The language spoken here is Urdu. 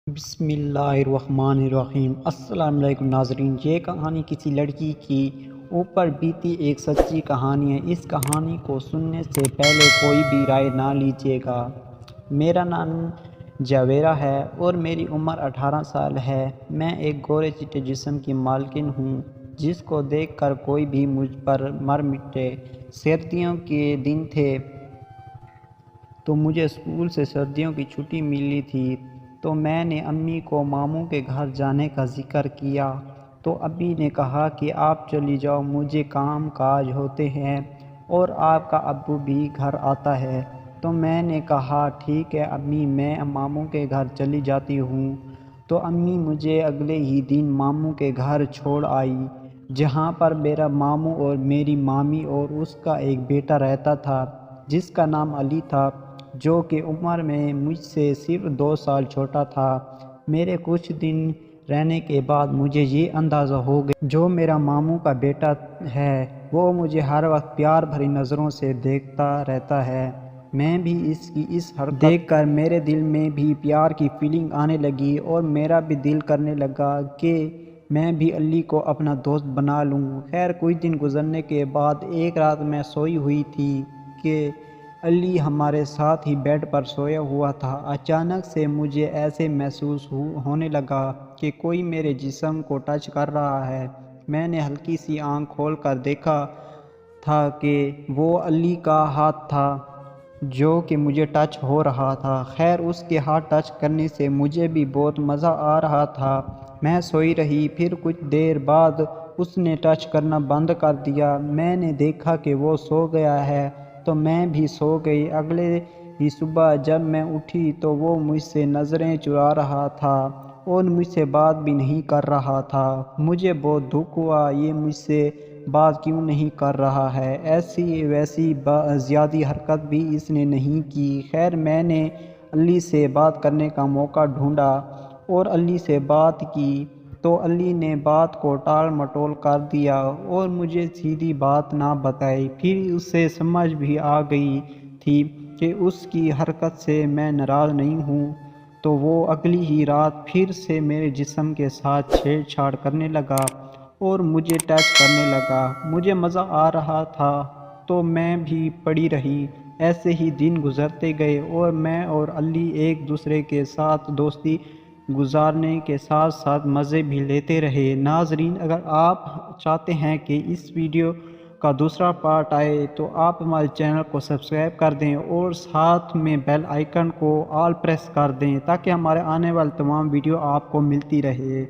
بسم اللہ الرحمن الرحیم۔ السلام علیکم ناظرین، یہ کہانی کسی لڑکی کی اوپر بیتی ایک سچی کہانی ہے۔ اس کہانی کو سننے سے پہلے کوئی بھی رائے نہ لیجیے گا۔ میرا نام جاویرا ہے اور میری عمر 18 سال ہے۔ میں ایک گورے چٹے جسم کی مالکن ہوں جس کو دیکھ کر کوئی بھی مجھ پر مر مٹے۔ سردیوں کے دن تھے تو مجھے اسکول سے سردیوں کی چھٹی ملی تھی، تو میں نے امی کو ماموں کے گھر جانے کا ذکر کیا تو امی نے کہا کہ آپ چلی جاؤ، مجھے کام کاج ہوتے ہیں اور آپ کا ابو بھی گھر آتا ہے۔ تو میں نے کہا ٹھیک ہے امی، میں ماموں کے گھر چلی جاتی ہوں۔ تو امی مجھے اگلے ہی دن ماموں کے گھر چھوڑ آئی، جہاں پر میرا ماموں اور میری مامی اور اس کا ایک بیٹا رہتا تھا جس کا نام علی تھا، جو کہ عمر میں مجھ سے صرف 2 سال چھوٹا تھا۔ میرے کچھ دن رہنے کے بعد مجھے یہ اندازہ ہو گیا جو میرا ماموں کا بیٹا ہے وہ مجھے ہر وقت پیار بھری نظروں سے دیکھتا رہتا ہے۔ میں بھی اس کی اس حرکت دیکھ کر میرے دل میں بھی پیار کی فیلنگ آنے لگی اور میرا بھی دل کرنے لگا کہ میں بھی علی کو اپنا دوست بنا لوں۔ خیر کچھ دن گزرنے کے بعد ایک رات میں سوئی ہوئی تھی کہ علی ہمارے ساتھ ہی بیڈ پر سویا ہوا تھا۔ اچانک سے مجھے ایسے محسوس ہونے لگا کہ کوئی میرے جسم کو ٹچ کر رہا ہے۔ میں نے ہلکی سی آنکھ کھول کر دیکھا تھا کہ وہ علی کا ہاتھ تھا جو کہ مجھے ٹچ ہو رہا تھا۔ خیر اس کے ہاتھ ٹچ کرنے سے مجھے بھی بہت مزہ آ رہا تھا۔ میں سوئی رہی، پھر کچھ دیر بعد اس نے ٹچ کرنا بند کر دیا۔ میں نے دیکھا کہ وہ سو گیا ہے تو میں بھی سو گئی۔ اگلے ہی صبح جب میں اٹھی تو وہ مجھ سے نظریں چرا رہا تھا اور مجھ سے بات بھی نہیں کر رہا تھا۔ مجھے بہت دکھ ہوا، یہ مجھ سے بات کیوں نہیں کر رہا ہے؟ ایسی ویسی زیادہ حرکت بھی اس نے نہیں کی۔ خیر میں نے علی سے بات کرنے کا موقع ڈھونڈا اور علی سے بات کی تو علی نے بات کو ٹال مٹول کر دیا اور مجھے سیدھی بات نہ بتائی۔ پھر اسے سمجھ بھی آ گئی تھی کہ اس کی حرکت سے میں ناراض نہیں ہوں، تو وہ اگلی ہی رات پھر سے میرے جسم کے ساتھ چھیڑ چھاڑ کرنے لگا اور مجھے ٹچ کرنے لگا۔ مجھے مزہ آ رہا تھا تو میں بھی پڑی رہی۔ ایسے ہی دن گزرتے گئے اور میں اور علی ایک دوسرے کے ساتھ دوستی گزارنے کے ساتھ ساتھ مزے بھی لیتے رہے۔ ناظرین اگر آپ چاہتے ہیں کہ اس ویڈیو کا دوسرا پارٹ آئے تو آپ ہمارے چینل کو سبسکرائب کر دیں اور ساتھ میں بیل آئیکن کو آل پریس کر دیں تاکہ ہمارے آنے والے تمام ویڈیو آپ کو ملتی رہے۔